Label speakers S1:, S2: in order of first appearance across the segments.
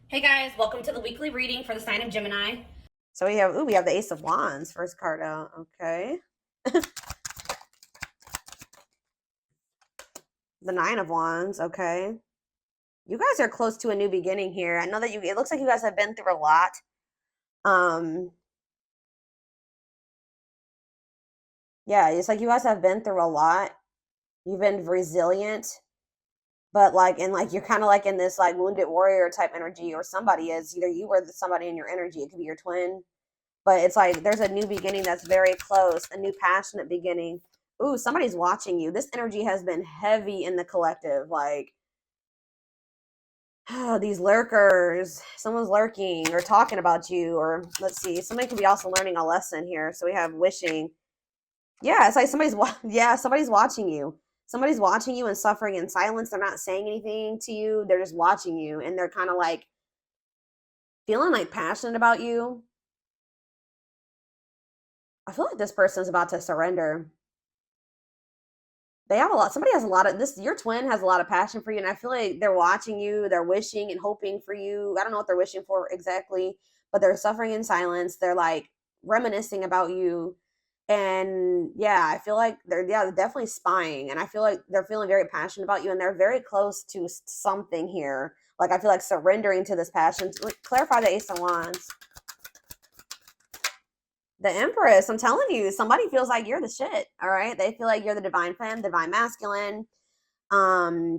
S1: Hey guys, welcome to the weekly reading for the sign of Gemini.
S2: So we have the Ace of Wands, first card out. Okay. The Nine of Wands. Okay. You guys are close to a new beginning here. I know that it looks like you guys have been through a lot. Um, yeah, it's like you guys have been through a lot. You've been resilient, but you're kind of like in this like wounded warrior type energy, or somebody is. Either you or somebody in your energy. It could be your twin. But it's like there's a new beginning that's very close, a new passionate beginning. Ooh, somebody's watching you. This energy has been heavy in the collective. Like, oh, these lurkers, someone's lurking or talking about you, or let's see, somebody could be also learning a lesson here. So we have wishing. Yeah, it's like somebody's watching you. Somebody's watching you and suffering in silence. They're not saying anything to you. They're just watching you, and they're kind of like feeling like passionate about you. I feel like this person's about to surrender. They have a lot. Somebody has a lot of this. Your twin has a lot of passion for you, and I feel like they're watching you. They're wishing and hoping for you. I don't know what they're wishing for exactly, but they're suffering in silence. They're like reminiscing about you, and yeah, I feel like they're definitely spying, and I feel like they're feeling very passionate about you, and they're very close to something here. Like I feel like surrendering to this passion. Clarify the Ace of Wands. The Empress, I'm telling you, somebody feels like you're the shit. All right. They feel like you're the divine femme, divine masculine.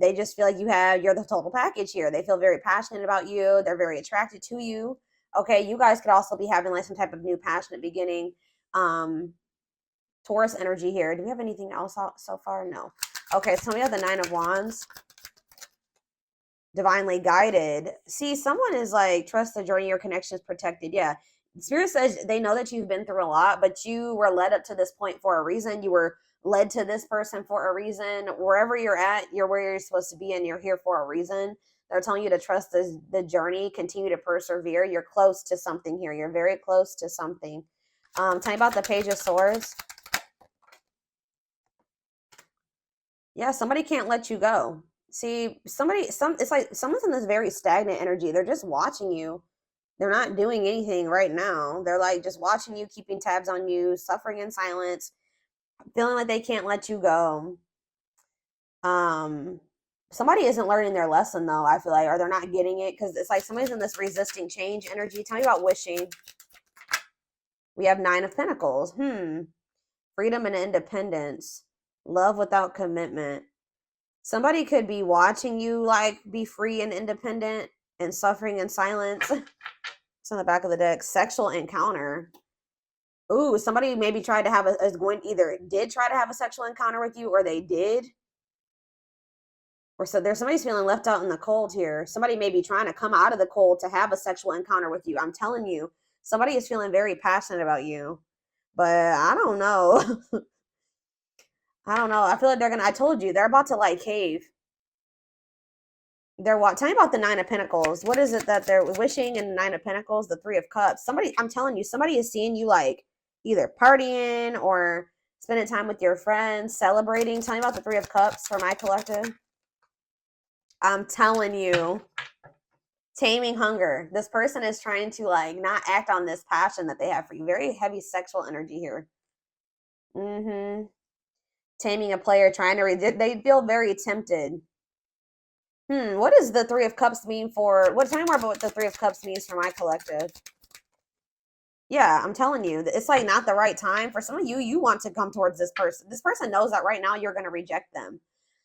S2: They just feel like you're the total package here. They feel very passionate about you. They're very attracted to you. Okay, you guys could also be having like some type of new passionate beginning. Um, Taurus energy here. Do we have anything else so far? No. Okay, so we have the Nine of Wands. Divinely guided. See, someone is like, trust the journey, your connection is protected. Yeah. Spirit says they know that you've been through a lot, but you were led up to this point for a reason. You were led to this person for a reason. Wherever you're at, you're where you're supposed to be, and you're here for a reason. They're telling you to trust the journey, continue to persevere. You're close to something here. You're very close to something. Tell me about the Page of Swords. Yeah, somebody can't let you go. See, it's like someone's in this very stagnant energy. They're just watching you. They're not doing anything right now. They're like just watching you, keeping tabs on you, suffering in silence, feeling like they can't let you go. Um, Somebody isn't learning their lesson though, I feel like, or they're not getting it because it's like somebody's in this resisting change energy. Tell me about wishing. We have Nine of Pentacles. Freedom and independence. Love without commitment. Somebody could be watching you like be free and independent and suffering in silence. It's on the back of the deck. Sexual encounter. Ooh, somebody maybe tried to have did try to have a sexual encounter with you, or they did. Or so there's somebody's feeling left out in the cold here. Somebody may be trying to come out of the cold to have a sexual encounter with you. I'm telling you, somebody is feeling very passionate about you. But I don't know. I don't know. I feel like I told you, they're about to like cave. Tell me about the Nine of Pentacles. What is it that they're wishing in the Nine of Pentacles? The Three of Cups. I'm telling you, somebody is seeing you like either partying or spending time with your friends, celebrating. Tell me about the Three of Cups for my collective. I'm telling you, taming hunger. This person is trying to like not act on this passion that they have for you. Very heavy sexual energy here. Taming a player, they feel very tempted. What does the Three of Cups mean for? Tell me more about what the Three of Cups means for my collective. Yeah, I'm telling you, it's like not the right time for some of you. You want to come towards this person. This person knows that right now you're going to reject them.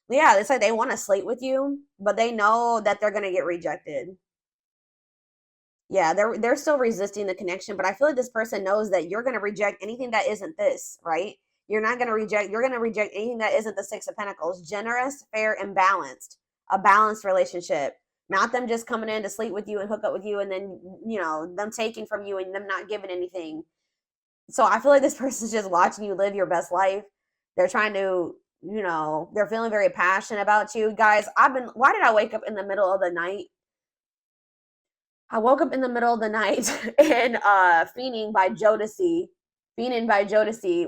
S2: Yeah, it's like they want to slate with you, but they know that they're going to get rejected. Yeah, they're still resisting the connection, but I feel like this person knows that you're going to reject anything that isn't this, right? You're going to reject anything that isn't the Six of Pentacles. Generous, fair, and balanced. A balanced relationship. Not them just coming in to sleep with you and hook up with you and then, them taking from you and them not giving anything. So I feel like this person's just watching you live your best life. They're trying to, they're feeling very passionate about you. Guys, why did I wake up in the middle of the night? I woke up in the middle of the night and Fiending by Jodeci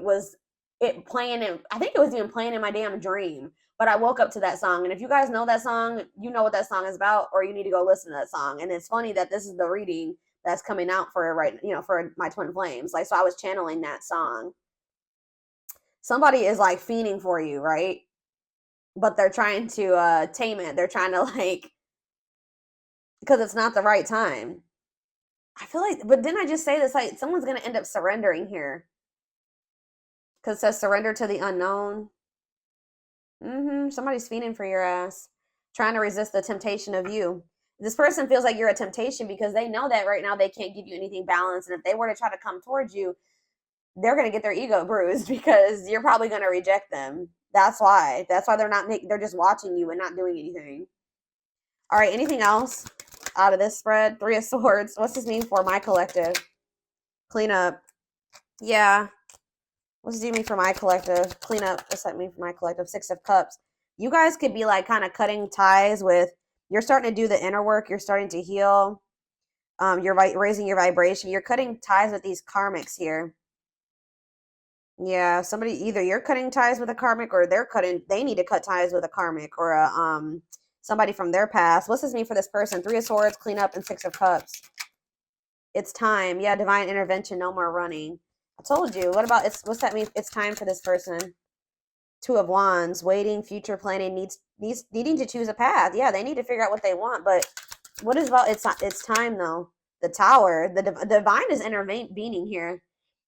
S2: was it playing in, I think it was even playing in my damn dream. but I woke up to that song. And if you guys know that song, you know what that song is about, or you need to go listen to that song. And it's funny that this is the reading that's coming out for for my twin flames. Like, so I was channeling that song. Somebody is like fiending for you, right? But they're trying to tame it. They're trying to like, because it's not the right time. I feel like, but didn't I just say this? Like, someone's going to end up surrendering here. Because it says surrender to the unknown. Somebody's fiending for your ass. Trying to resist the temptation of you. This person feels like you're a temptation because they know that right now they can't give you anything balanced. And if they were to try to come towards you, they're going to get their ego bruised because you're probably going to reject them. That's why. That's why they're just watching you and not doing anything. All right, anything else out of this spread? 3 of Swords. What's this mean for my collective? Clean up. Yeah. What's this mean for my collective? Clean up. What's that mean for my collective? 6 of Cups. You guys could be like kind of cutting ties with, you're starting to do the inner work. You're starting to heal. You're raising your vibration. You're cutting ties with these karmics here. Yeah, somebody, either you're cutting ties with a karmic or they need to cut ties with a karmic or somebody from their past. What's this mean for this person? 3 of Swords, clean up, and 6 of Cups. It's time. Yeah, divine intervention, no more running. I told you. What's that mean? It's time for this person. 2 of Wands, waiting, future planning, needing to choose a path. Yeah, they need to figure out what they want, but what is about it's time though. The Tower, the divine is intervening here.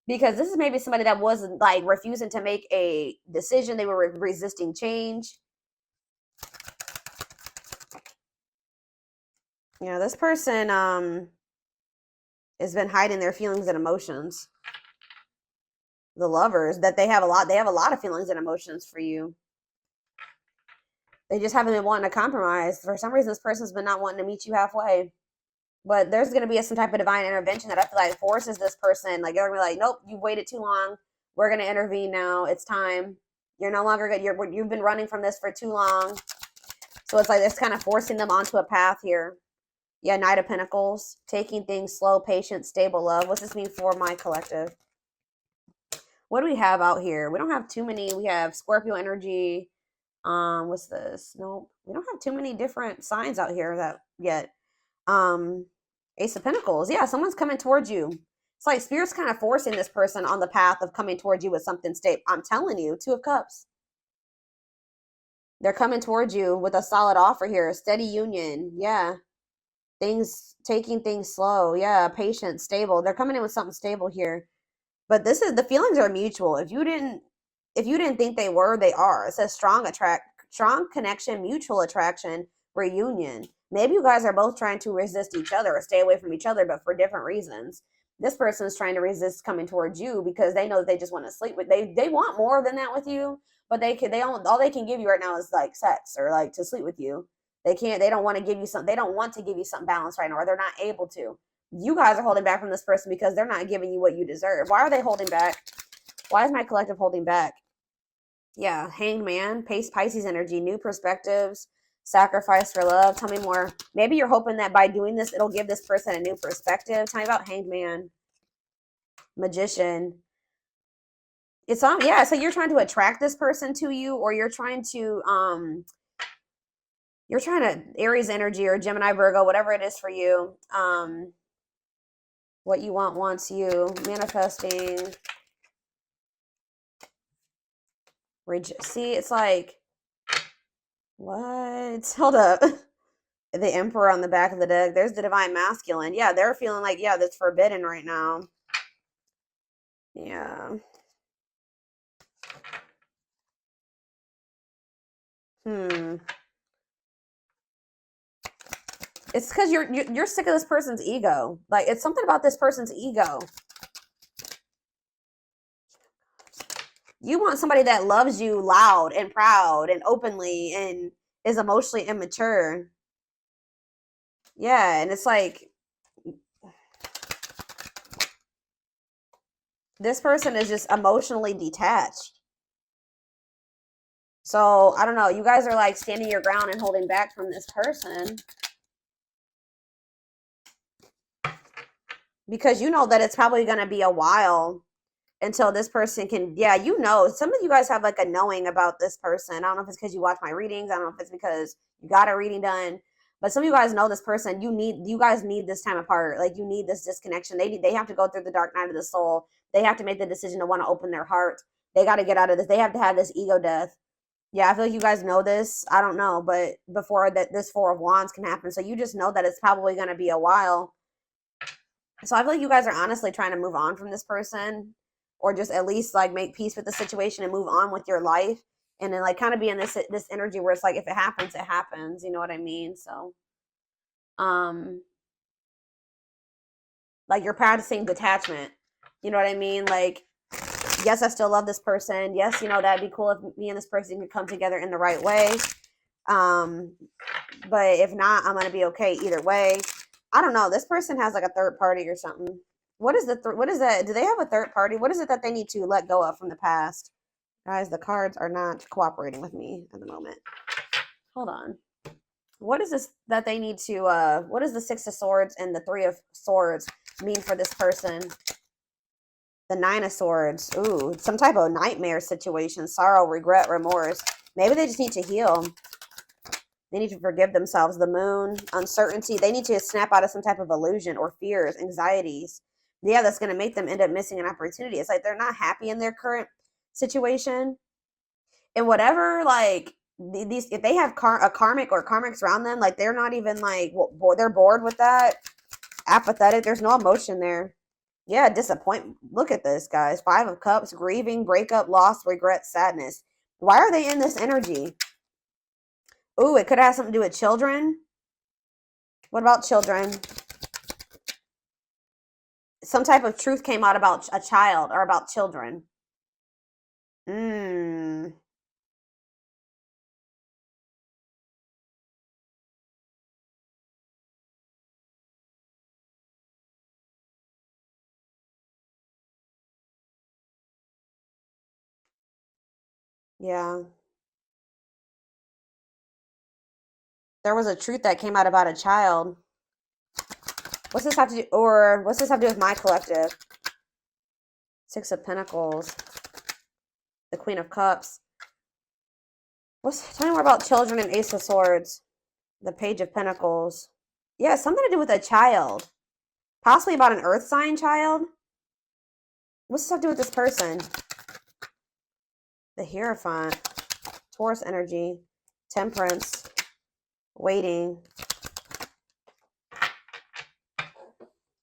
S2: Because this is maybe somebody that was like refusing to make a decision. They were resisting change. This person has been hiding their feelings and emotions. The Lovers, that they have a lot of feelings and emotions for you. They just haven't been wanting to compromise. For some reason, this person's been not wanting to meet you halfway. But there's going to be some type of divine intervention that I feel like forces this person. Like, they're going to be like, nope, you've waited too long. We're going to intervene now. It's time. You're no longer good. You've been running from this for too long. So it's like it's kind of forcing them onto a path here. Yeah, Knight of Pentacles. Taking things slow, patient, stable love. What's this mean for my collective? What do we have out here? We don't have too many. We have Scorpio energy. What's this? Nope. We don't have too many different signs out here yet. Ace of Pentacles. Yeah, someone's coming towards you. It's like Spirit's kind of forcing this person on the path of coming towards you with something stable. I'm telling you, 2 of Cups. They're coming towards you with a solid offer here. Steady union. Yeah. Taking things slow. Yeah. Patient, stable. They're coming in with something stable here. But the feelings are mutual. If you didn't think they were, they are. It says strong connection, mutual attraction, reunion. Maybe you guys are both trying to resist each other or stay away from each other, but for different reasons. This person is trying to resist coming towards you because they know that they just want to sleep with. They want more than that with you, but all they can give you right now is like sex or like to sleep with you. They don't want to give you something. They don't want to give you something balanced right now, or they're not able to. You guys are holding back from this person because they're not giving you what you deserve. Why are they holding back? Why is my collective holding back? Yeah, Hanged Man, Pisces energy, new perspectives. Sacrifice for love. Tell me more. Maybe you're hoping that by doing this, it'll give this person a new perspective. Tell me about Hanged Man. Magician. It's on. Yeah. So you're trying to attract this person to you, or you're trying to Aries energy or Gemini, Virgo, whatever it is for you. What you want wants you. Manifesting. See, it's like, what? Hold up. The Emperor on the back of the deck. There's the Divine Masculine. Yeah, they're feeling like, yeah, that's forbidden right now. Yeah. It's because you're sick of this person's ego. Like, it's something about this person's ego. You want somebody that loves you loud and proud and openly and is emotionally immature. Yeah, and it's like this person is just emotionally detached. So, I don't know. You guys are like standing your ground and holding back from this person. Because you know that it's probably going to be a while until this person can, yeah, you know, some of you guys have like a knowing about this person. I don't know if it's because you watch my readings. I don't know if it's because you got a reading done, but some of you guys know this person. You guys need this time apart. Like, you need this disconnection. They have to go through the dark night of the soul. They have to make the decision to want to open their heart. They got to get out of this. They have to have this ego death. Yeah, I feel like you guys know this. I don't know, but before that, this Four of Wands can happen. So you just know that it's probably going to be a while. So I feel like you guys are honestly trying to move on from this person, or just at least like make peace with the situation and move on with your life, and then like kind of be in this energy where it's like, if it happens, it happens. You know what I mean? So, like, you're practicing detachment. You know what I mean? Like, yes, I still love this person. Yes, you know, that'd be cool if me and this person could come together in the right way. But if not, I'm gonna be okay either way. I don't know. This person has like a third party or something. What is what is that? Do they have a third party? What is it that they need to let go of from the past? Guys, the cards are not cooperating with me at the moment. Hold on. What is this that they need to, what does the Six of Swords and the Three of Swords mean for this person? The Nine of Swords. Ooh, some type of nightmare situation. Sorrow, regret, remorse. Maybe they just need to heal. They need to forgive themselves. The Moon, uncertainty. They need to snap out of some type of illusion or fears, anxieties. Yeah, that's going to make them end up missing an opportunity. It's like they're not happy in their current situation. And whatever, like, these, if they have a karmic or karmics around them, like, they're not even like, they're bored with that. Apathetic. There's no emotion there. Yeah, disappointment. Look at this, guys. Five of Cups, grieving, breakup, loss, regret, sadness. Why are they in this energy? Ooh, it could have something to do with children. What about children? Some type of truth came out about a child or about children. Yeah. There was a truth that came out about a child. What's this have to do, or what's this have to do with my collective? Six of Pentacles. The Queen of Cups. Tell me more about children and Ace of Swords. The Page of Pentacles. Yeah, something to do with a child. Possibly about an earth sign child. What's this have to do with this person? The Hierophant. Taurus energy. Temperance. Waiting.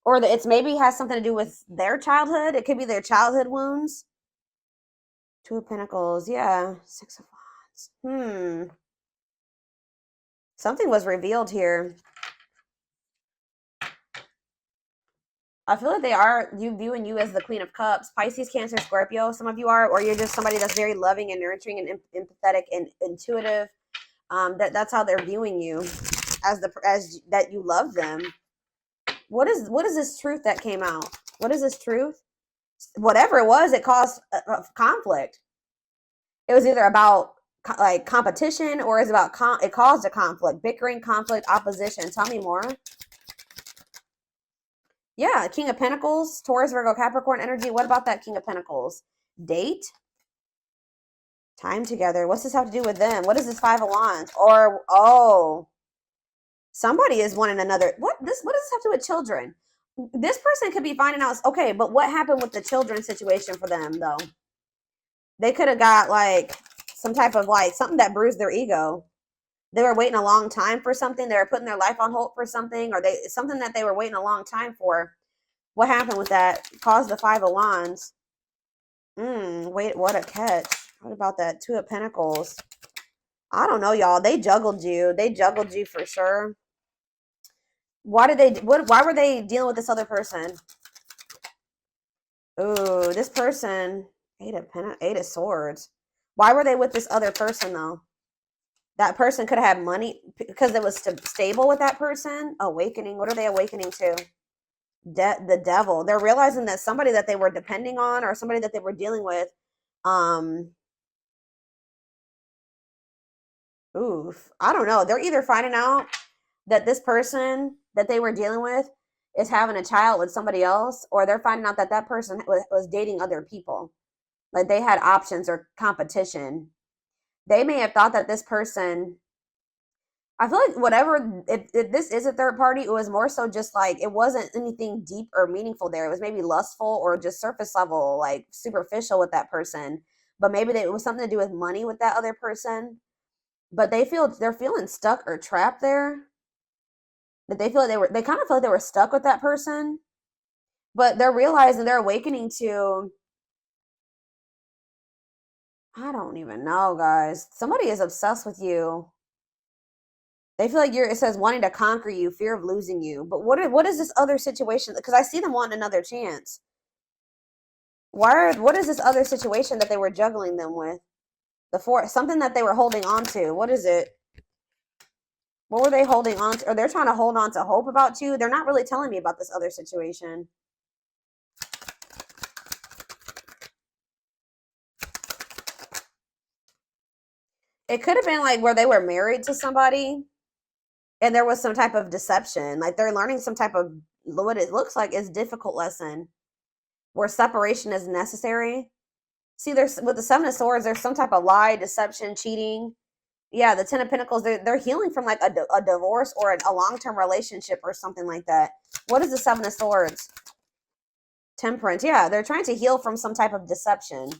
S2: Or it's maybe has something to do with their childhood. It could be their childhood wounds. Two of Pentacles. Yeah. Six of Wands. Something was revealed here. I feel like they are viewing you as the Queen of Cups. Pisces, Cancer, Scorpio. Some of you are, or you're just somebody that's very loving and nurturing and empathetic and intuitive. That's how they're viewing you, as that you love them. What is this truth that came out? What is this truth? Whatever it was, it caused a conflict. It was either about like competition, or is about it caused a conflict, bickering, conflict, opposition. Tell me more. Yeah, King of Pentacles, Taurus, Virgo, Capricorn energy. What about that King of Pentacles? Date? Time together. What's this have to do with them? What is this Five of Wands? Or, oh, somebody is wanting another. What does this have to do with children? This person could be finding out, okay, but what happened with the children situation for them, though? They could have got, like, some type of, like, something that bruised their ego. They were waiting a long time for something. They were putting their life on hold for something, or something that they were waiting a long time for. What happened with that? Caused the Five of Wands. Wait, what a catch. What about that Two of Pentacles? I don't know, y'all. They juggled you. They juggled you for sure. Why were they dealing with this other person? Ooh, this person. Eight of Swords. Why were they with this other person, though? That person could have had money because it was stable with that person. Awakening. What are they awakening to? The devil. They're realizing that somebody that they were depending on, or somebody that they were dealing with, oof, I don't know. They're either finding out that this person that they were dealing with is having a child with somebody else, or they're finding out that that person was dating other people. Like they had options or competition. They may have thought that this person, I feel like whatever, if this is a third party, it was more so just like, it wasn't anything deep or meaningful there. It was maybe lustful or just surface level, like superficial with that person. But maybe it was something to do with money with that other person. But they're feeling stuck or trapped there. That they feel like they kind of feel like they were stuck with that person. But they're realizing, they're awakening to, I don't even know, guys. Somebody is obsessed with you. They feel like it says wanting to conquer you, fear of losing you. But what is this other situation? Because I see them wanting another chance. What is this other situation that they were juggling them with? Something that they were holding on to. What is it? What were they holding on to? Or they're trying to hold on to hope about you. They're not really telling me about this other situation. It could have been like where they were married to somebody and there was some type of deception. Like they're learning some type of, what it looks like is difficult lesson where separation is necessary. See, there's with the Seven of Swords, there's some type of lie, deception, cheating. Yeah, the Ten of Pentacles, they're healing from like a divorce or a long-term relationship or something like that. What is the Seven of Swords? Temperance. Yeah, they're trying to heal from some type of deception.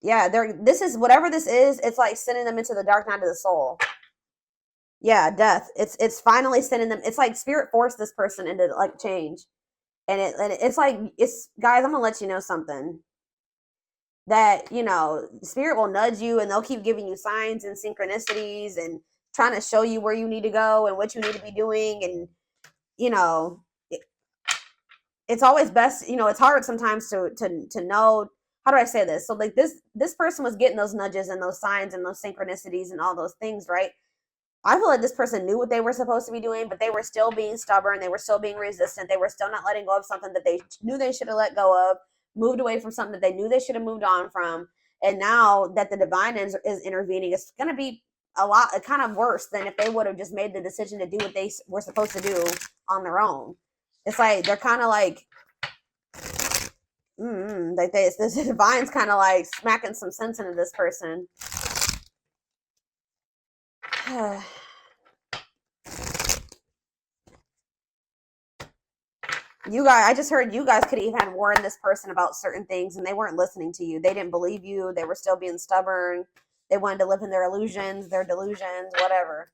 S2: Yeah, this is whatever this is, it's like sending them into the dark night of the soul. Yeah, death. It's finally sending them, it's like spirit forced this person into like change. And it's like, guys, I'm gonna let you know something. That, you know, spirit will nudge you and they'll keep giving you signs and synchronicities and trying to show you where you need to go and what you need to be doing. And, you know, it's always best, you know, it's hard sometimes to know, how do I say this? So like this person was getting those nudges and those signs and those synchronicities and all those things, right? I feel like this person knew what they were supposed to be doing, but they were still being stubborn. They were still being resistant. They were still not letting go of something that they knew they should have let go of, moved away from something that they knew they should have moved on from. And now that the divine is intervening, it's going to be kind of worse than if they would have just made the decision to do what they were supposed to do on their own. It's like, they're kind of like, like this divine's kind of like smacking some sense into this person. You guys, I just heard you guys could even warn this person about certain things and they weren't listening to you. They didn't believe you. They were still being stubborn. They wanted to live in their illusions, their delusions, whatever.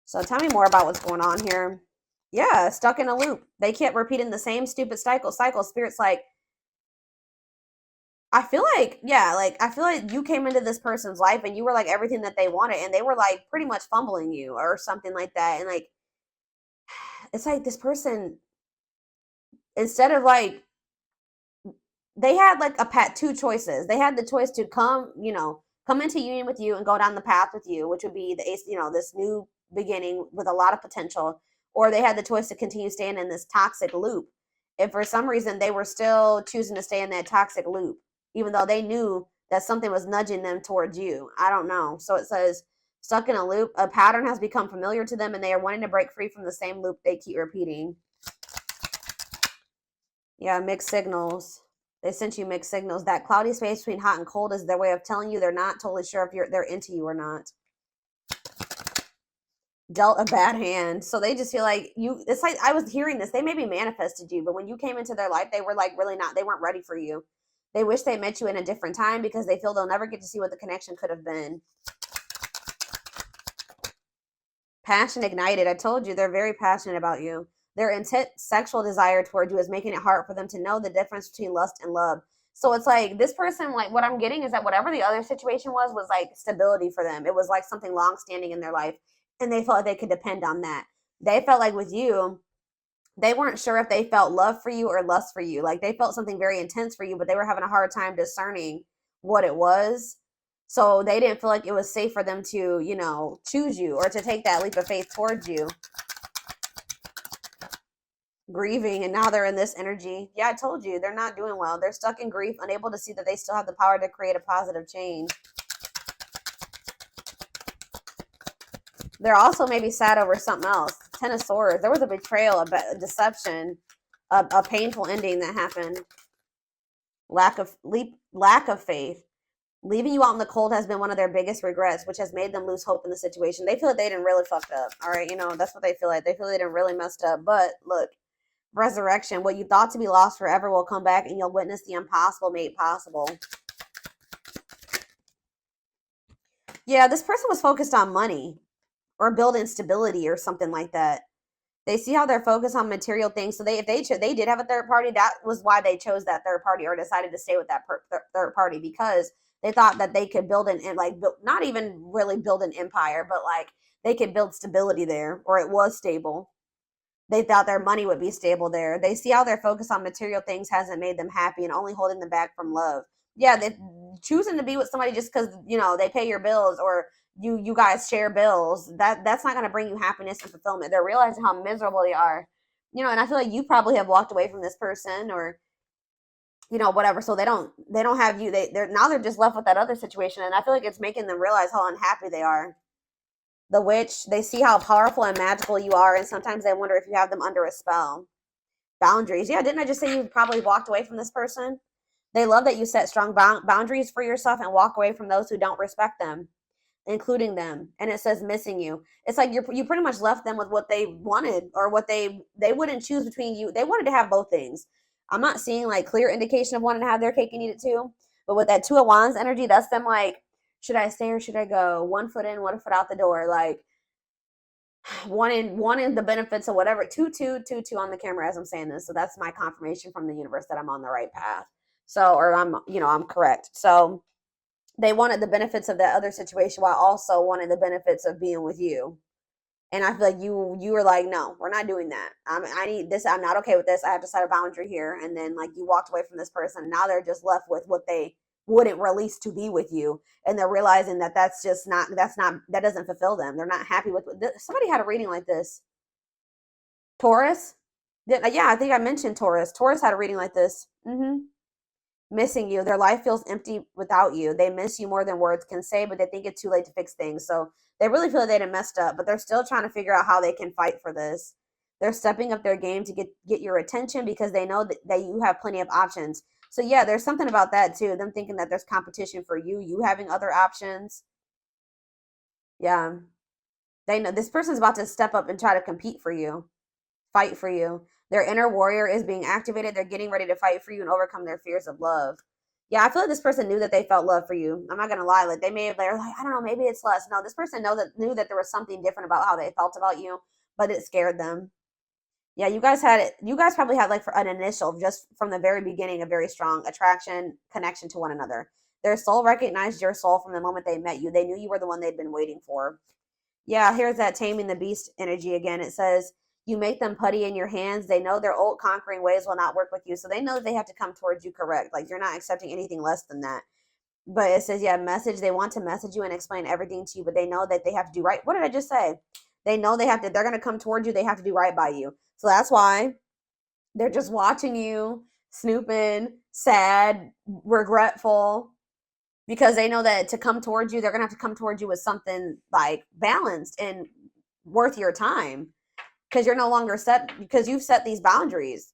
S2: So tell me more about what's going on here. Yeah, stuck in a loop. They kept repeating the same stupid cycle. Spirit's like, I feel like you came into this person's life and you were like everything that they wanted and they were like pretty much fumbling you or something like that. And like, it's like this person, instead of like, they had like two choices. They had the choice to come into union with you and go down the path with you, which would be this new beginning with a lot of potential, or they had the choice to continue staying in this toxic loop. If for some reason they were still choosing to stay in that toxic loop, even though they knew that something was nudging them towards you. I don't know. So it says, stuck in a loop, a pattern has become familiar to them and they are wanting to break free from the same loop they keep repeating. Yeah, mixed signals. They sent you mixed signals. That cloudy space between hot and cold is their way of telling you they're not totally sure if they're into you or not. Dealt a bad hand. So they just feel like it's like, I was hearing this. They maybe manifested you, but when you came into their life, they were like really not, they weren't ready for you. They wish they met you in a different time because they feel they'll never get to see what the connection could have been. Passion ignited. I told you, they're very passionate about you. Their intense sexual desire toward you is making it hard for them to know the difference between lust and love. So it's like this person, like what I'm getting is that whatever the other situation was like stability for them. It was like something long standing in their life and they felt like they could depend on that. They felt like with you, they weren't sure if they felt love for you or lust for you. Like they felt something very intense for you, but they were having a hard time discerning what it was. So they didn't feel like it was safe for them to, choose you or to take that leap of faith towards you. Grieving, and now they're in this energy. Yeah, I told you, they're not doing well. They're stuck in grief, unable to see that they still have the power to create a positive change. They're also maybe sad over something else. Ten of Swords. There was a betrayal, a deception, a painful ending that happened. Lack of faith. Leaving you out in the cold has been one of their biggest regrets, which has made them lose hope in the situation. They feel like they didn't really fucked up. All right, you know, that's what they feel like. They feel they didn't really messed up. But look, resurrection. What you thought to be lost forever will come back, and you'll witness the impossible made possible. Yeah, this person was focused on money or building stability or something like that. They see how they're focused on material things. So if they did have a third party, that was why they chose that third party or decided to stay with that third party, because they thought that they could build not even really build an empire, but like they could build stability there, or it was stable. They thought their money would be stable there. They see how their focus on material things hasn't made them happy and only holding them back from love. Yeah, they choosing to be with somebody just because, you know, they pay your bills or you guys share bills. That's not going to bring you happiness and fulfillment. They're realizing how miserable they are. You know, and I feel like you probably have walked away from this person, or, you know, whatever. So they don't have you. They're just left with that other situation, and I feel like it's making them realize how unhappy they are. The witch, they see how powerful and magical you are, and sometimes they wonder if you have them under a spell. Boundaries. Yeah, didn't I just say you probably walked away from this person? They love that you set strong boundaries for yourself and walk away from those who don't respect them, including them. And it says missing you. It's like you pretty much left them with what they wanted, or what they wouldn't choose between you. They wanted to have both things. I'm not seeing like clear indication of wanting to have their cake and eat it too. But with that Two of Wands energy, that's them like, should I stay or should I go? 1 foot in, 1 foot out the door. Like wanting the benefits of whatever. 2 on the camera as I'm saying this. So that's my confirmation from the universe that I'm on the right path. So, or I'm correct. So they wanted the benefits of that other situation while also wanting the benefits of being with you. And I feel like you were like, no, we're not doing that. I need this. I'm not okay with this. I have to set a boundary here. And then like you walked away from this person. Now they're just left with what they wouldn't release to be with you. And they're realizing that that doesn't fulfill them. They're not happy with somebody had a reading like this. Taurus. Yeah, I think I mentioned Taurus. Taurus had a reading like this. Missing you. Their life feels empty without you. They miss you more than words can say, but they think it's too late to fix things. So they really feel they done messed up, but they're still trying to figure out how they can fight for this. They're stepping up their game to get your attention because they know that you have plenty of options. So yeah, there's something about that too. Them thinking that there's competition for you having other options. Yeah. They know this person's about to step up and try to compete for you, fight for you. Their inner warrior is being activated. They're getting ready to fight for you and overcome their fears of love. Yeah, I feel like this person knew that they felt love for you. I'm not gonna lie. Like they're like, I don't know, maybe it's less. No, this person knew that there was something different about how they felt about you, but it scared them. Yeah, you guys probably had like for an initial, just from the very beginning, a very strong attraction, connection to one another. Their soul recognized your soul from the moment they met you. They knew you were the one they'd been waiting for. Yeah, here's that taming the beast energy again. It says, you make them putty in your hands. They know their old conquering ways will not work with you. So they know they have to come towards you correct. Like you're not accepting anything less than that. But it says, yeah, message. They want to message you and explain everything to you, but they know that they have to do right. What did I just say? They know they're going to come towards you. They have to do right by you. So that's why they're just watching you, snooping, sad, regretful, because they know that to come towards you, they're going to have to come towards you with something like balanced and worth your time. Because you're no longer because you've set these boundaries.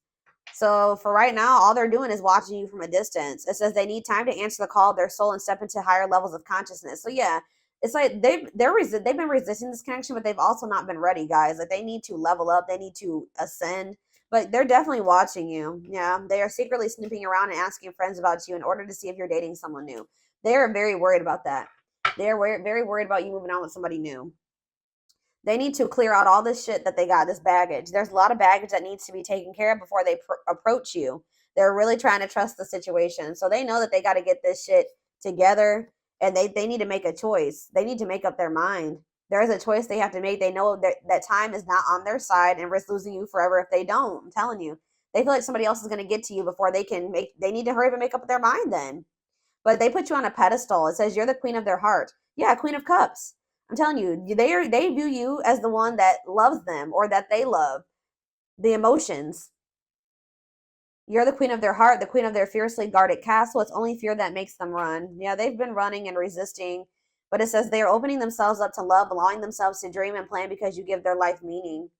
S2: So for right now, all they're doing is watching you from a distance. It says they need time to answer the call of their soul and step into higher levels of consciousness. So yeah, it's like they've been resisting this connection, but they've also not been ready, guys. Like they need to level up, they need to ascend, but they're definitely watching you. Yeah, they are secretly snooping around and asking friends about you in order to see if you're dating someone new. They are very worried about that. They're very worried about you moving on with somebody new. They need to clear out all this shit that they got, this baggage. There's a lot of baggage that needs to be taken care of before they approach you. They're really trying to trust the situation. So they know that they got to get this shit together, and they need to make a choice. They need to make up their mind. There's a choice they have to make. They know that time is not on their side and risk losing you forever if they don't. I'm telling you. They feel like somebody else is going to get to you before they need to hurry up and make up their mind then. But they put you on a pedestal. It says you're the queen of their heart. Yeah, Queen of Cups. I'm telling you, they view you as the one that loves them or that they love. The emotions. You're the queen of their heart, the queen of their fiercely guarded castle. It's only fear that makes them run. Yeah, they've been running and resisting. But it says they are opening themselves up to love, allowing themselves to dream and plan because you give their life meaning.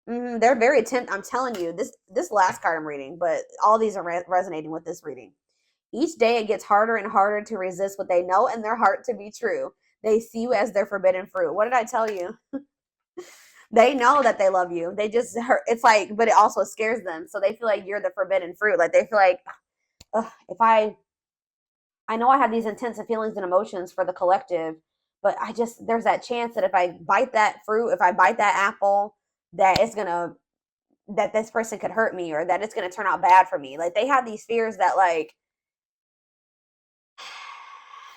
S2: They're very I'm telling you, this last card I'm reading, but all these are resonating with this reading. Each day it gets harder and harder to resist what they know in their heart to be true. They see you as their forbidden fruit. What did I tell you? They know that they love you. They just hurt. It's like, but it also scares them. So they feel like you're the forbidden fruit. Like they feel like, if I know I have these intensive feelings and emotions for the collective, but there's that chance that if I bite that fruit, if I bite that apple, that it's gonna, that this person could hurt me or that it's gonna turn out bad for me. Like they have these fears that like,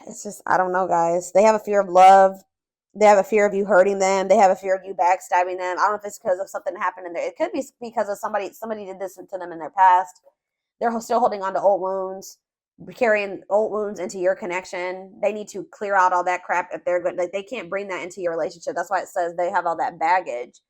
S2: it's just, I don't know, guys. They have a fear of love. They have a fear of you hurting them. They have a fear of you backstabbing them. I don't know if it's because of something that happened in there. It could be because of somebody did this to them in their past. They're still holding on to old wounds, carrying old wounds into your connection. They need to clear out all that crap if they're good. Like they can't bring that into your relationship. That's why it says they have all that baggage.